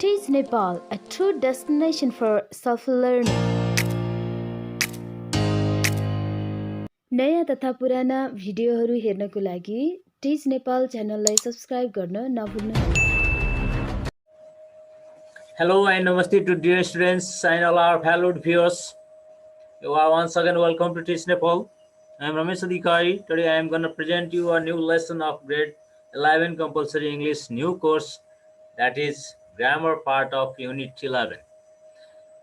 Teach Nepal, a true destination for self-learning. नयाँ तथा पुराना भिडियोहरू हेर्नको लागि टिच नेपाल च्यानललाई सब्स्क्राइब गर्न नभुल्नुहोला। Hello and namaste to dear students and all our valued viewers. You are once again welcome to Teach Nepal. I am Ramesh Adhikari. Today I am going to present you a new lesson of grade 11 compulsory English new course, that is grammar part of unit 11.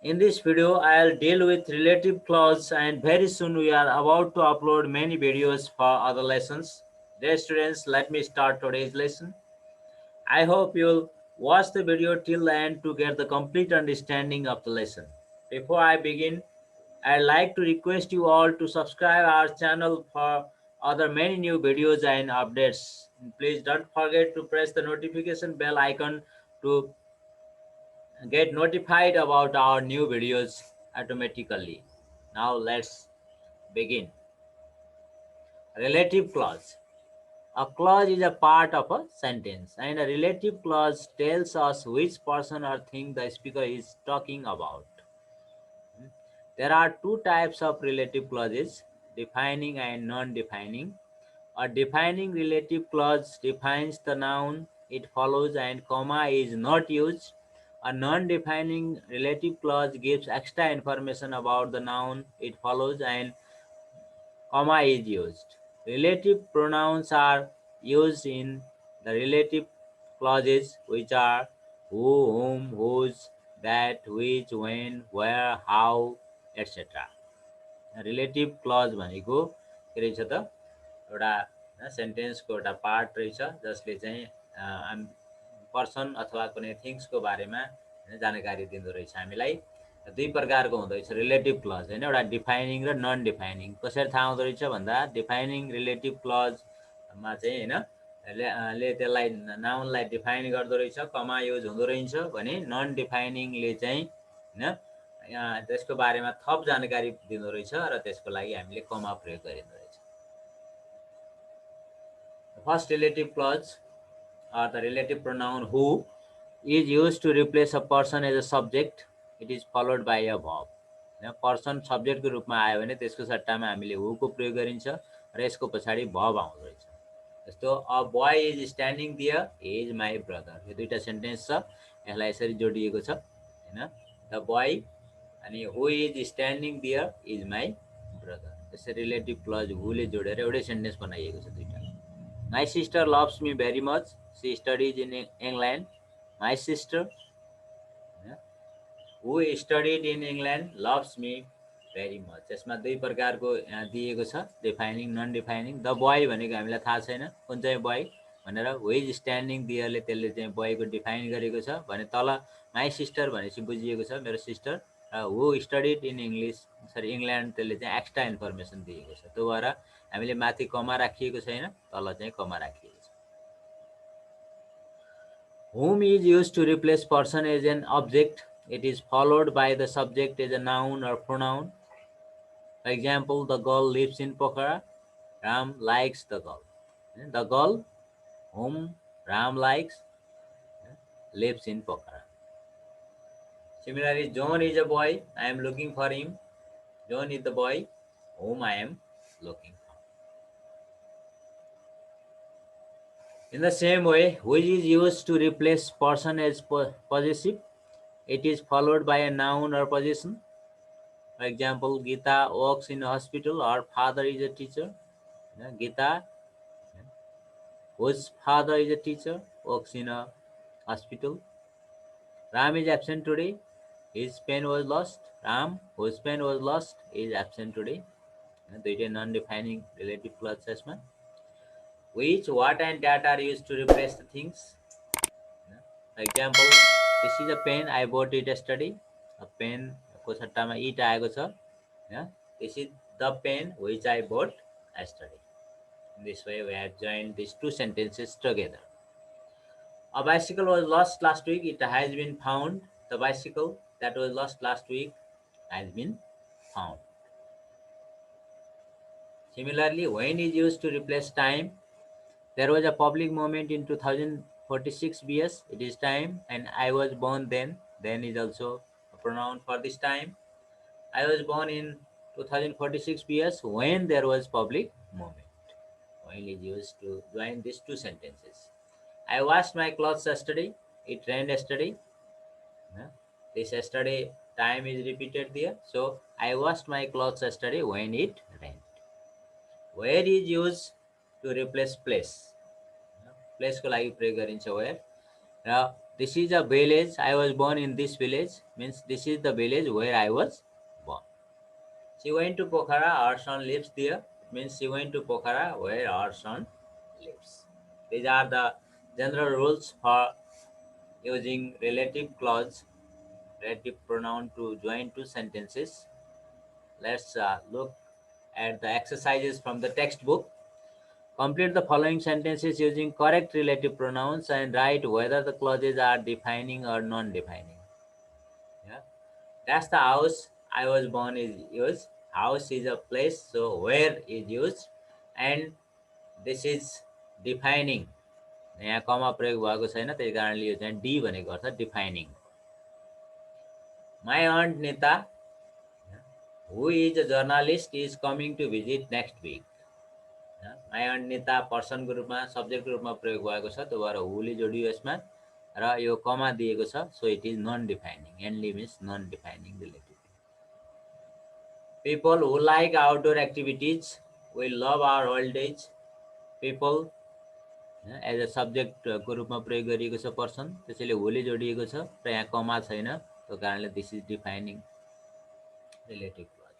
In this video I'll deal with relative clause, and very soon we are about to upload many videos for other lessons. Dear students, let me start today's lesson. I hope you'll watch the video till the end to get the complete understanding of the lesson. Before I begin, I'd like to request you all to subscribe our channel for other many new videos and updates. Please don't forget to press the notification bell icon to get notified about our new videos automatically. Now let's begin. Relative clause. A clause is a part of a sentence, and a relative clause tells us which person or thing the speaker is talking about. There are two types of relative clauses, defining and non-defining. A defining relative clause defines the noun it follows and comma is not used. A non-defining relative clause gives extra information about the noun it follows and comma is used. Relative pronouns are used in the relative clauses, which are who, whom, whose, that, which, when, where, how, etc. Relative clause भनेको के रहेछ त एउटा सेन्टेन्सको एउटा part रहेछ जसले चाहिँ person अथवा कुनै थिङ्सको बारेमा जानकारी दिँदो रहेछ हामीलाई। दुई प्रकारको हुँदो रहेछ रिलेटिभ क्लज होइन, एउटा डिफाइनिङ र नन डिफाइनिङ। कसरी थाहा हुँदो रहेछ भन्दा डिफाइनिङ रिलेटिभ क्लजमा चाहिँ होइन ले त्यसलाई नाउनलाई डिफाइन गर्दो रहेछ, कमा युज हुँदो रहेछ भने नन डिफाइनिङले चाहिँ होइन त्यसको बारेमा थप जानकारी दिँदो रहेछ र त्यसको लागि हामीले कमा प्रयोग गरिँदो रहेछ। First relative clause or the relative pronoun who is used to replace a person as a subject. It is followed by a verb. Person सब्जेक्टको रूपमा आयो भने त्यसको सट्टामा हामीले हु को प्रयोग गरिन्छ र यसको पछाडि भर्ब आउँदो रहेछ। जस्तो a boy is standing there is my brother, यो दुईटा सेन्टेन्स छ, यसलाई यसरी जोडिएको छ होइन। द बोय अनि who is standing there is my brother, त्यसरी रिलेटिभ क्लज हुले जोडेर एउटै सेन्टेन्स बनाइएको छ दुईटा। My sister loves me very much. She studies in England. My sister who studied in England loves me very much. यसमा दुई प्रकारको यहाँ दिएको छ, डिफाइनिङ नन डिफाइनिङ। द बोय भनेको हामीलाई थाहा छैन कुन चाहिँ बोय भनेर, हु इज स्ट्यान्डिङ दियरले त्यसले चाहिँ बोयको डिफाइन गरेको छ भने तल माई सिस्टर भनेपछि बुझिएको छ मेरो sister. Who studied in England त्यसले चाहिँ एक्स्ट्रा इन्फर्मेसन दिएको छ, त्यो भएर हामीले माथि कमा राखिएको छैन, तल चाहिँ कमा राखिएको छ। Whom is used to replace person as an object. It is followed by the subject as a noun or pronoun. For example, the girl lives in Pokhara. Ram likes the girl. The girl whom Ram likes lives in Pokhara. Similarly, John is a boy. I am looking for him. John is the boy whom I am looking for. In the same way, which is used to replace person as possessive. It is followed by a noun or possession. For example, Gita works in a hospital, or father is a teacher. Gita, whose father is a teacher, works in a hospital. Ram is absent today. His pen was lost. Ram, whose pen was lost, is absent today. दुईटै non-defining relative clause assessment. Which, what and that are used to replace the things. For example, this is a pen, I bought it yesterday. A pen को सट्टामा it आएको छ। This is the pen which I bought yesterday. In this way, we have joined these two sentences together. A bicycle was lost last week. It has been found. The bicycle that was lost last week has been found. Similarly, when is used to replace time. There was a public moment in 46 BS, it is time, and I was born then. Then is also a pronoun for this time. I was born in 2046 BS when there was public movement. When is used to join these two sentences. I washed my clothes yesterday. It rained yesterday. Yeah. This yesterday time is repeated there. So I washed my clothes yesterday when it rained. Where is used to replace place. Place को लागि प्रयोग गरिन्छ where. This is a village. I was born in this village. Means this is the village where I was born. She went to Pokhara. Our son lives there. It means she went to Pokhara where our son lives. These are the general rules for using relative clause, relative pronoun to join two sentences. Let's look at the exercises from the textbook. Complete the following sentences using correct relative pronouns and write whether the clauses are defining or non-defining. Yeah. That's the house I was born is used. House is a place, so where is used. And this is defining. यहाँ कमा प्रयोग भएको छैन, त्यही कारणले यो चाहिँ D भनेको अर्थ defining. My aunt Nita, who is a journalist, is coming to visit next week. My aunt Nita पर्सनको रूपमा सब्जेक्टको रूपमा प्रयोग भएको छ, त्यो भएर हुले जोडियो यसमा र यो कमा दिएको छ, so it is non defining. Only means non defining relative. People who like outdoor activities will love our old age. People as a सब्जेक्टको रूपमा प्रयोग गरिएको छ पर्सन, त्यसैले हुले जोडिएको छ र यहाँ कमा छैन, त्यो कारणले this is defining relative clause.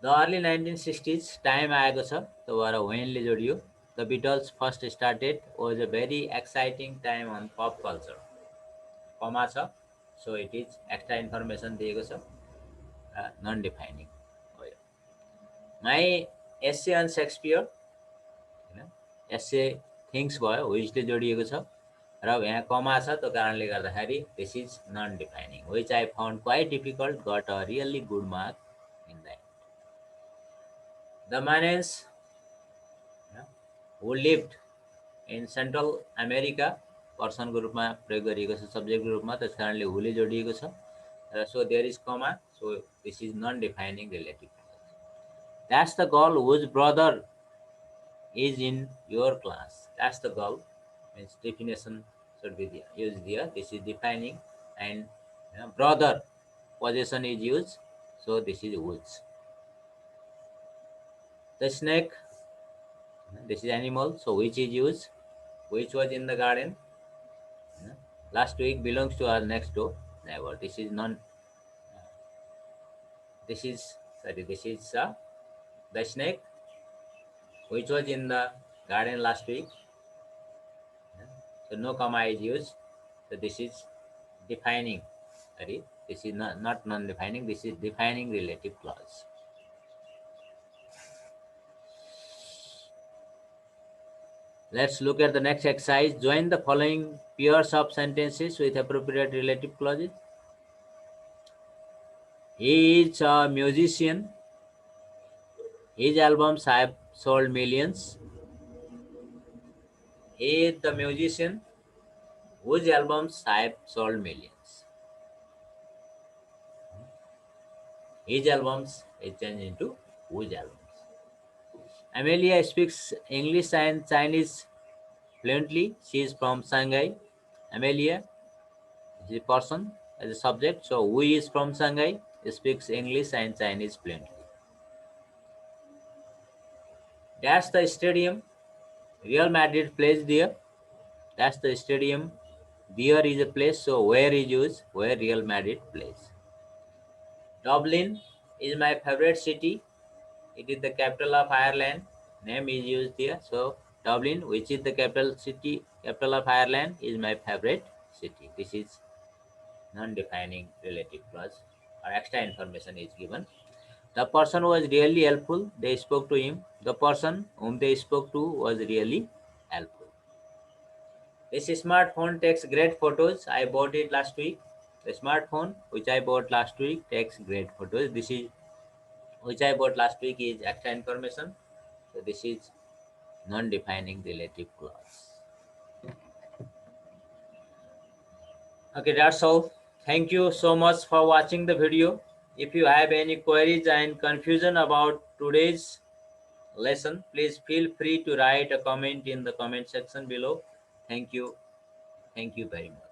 The early 1960s time आएको छ, त्यो भएर व्हेनले जोडियो. The Beatles first started was a very exciting time on pop culture. Comma छ, so it is extra information दिएको छ, नन डिफाइनिङ हो. माई एसे अन सेक्सपियर, एसे थिङ्स भयो, विचले जोडिएको छ र यहाँ कमा छ, त्यो कारणले गर्दाखेरि this is non defining. Which I found quite difficult got a really good mark in that. The Mayans who lived in Central America पर्सनको रूपमा प्रयोग गरिएको छ सब्जेक्टको रूपमा, त्यस कारणले हुले जोडिएको छ र सो there is comma, so this is non defining relative. That's the girl whose brother is in your class. That's the girl. Means definition should be there. Used there. This is defining. And brother possession is used. So this is whose. The snake. This is animal. So which is used. Which was in the garden. Last week belongs to our next door. Never. This is non. This is sorry. This is the snake, which was in the garden last week. So no comma is used. So this is defining. Sorry, this is not non-defining. This is defining relative clause. Let's look at the next exercise. Join the following pairs of sentences with appropriate relative clauses. He is a musician. His albums have sold millions. He is the musician whose albums have sold millions. His albums is changed into whose albums. Amelia speaks English and Chinese fluently. She is from Shanghai. Amelia is a person as a subject. So who is from Shanghai speaks English and Chinese fluently. That's the stadium. Real Madrid plays there. That's the stadium. There is a place. So where is used? Where Real Madrid plays. Dublin is my favorite city. It is the capital of Ireland. Name is used here. So Dublin, which is the capital city, capital of Ireland, is my favorite city. This is non-defining relative clause or extra information is given. The person was really helpful. They spoke to him. The person whom they spoke to was really helpful. This smartphone takes great photos. I bought it last week. The smartphone which I bought last week takes great photos. This is which I bought last week is extra information. So this is non-defining relative clause. Okay, that's all. Thank you so much for watching the video. If you have any queries and confusion about today's lesson, please feel free to write a comment in the comment section below. Thank you. Thank you very much.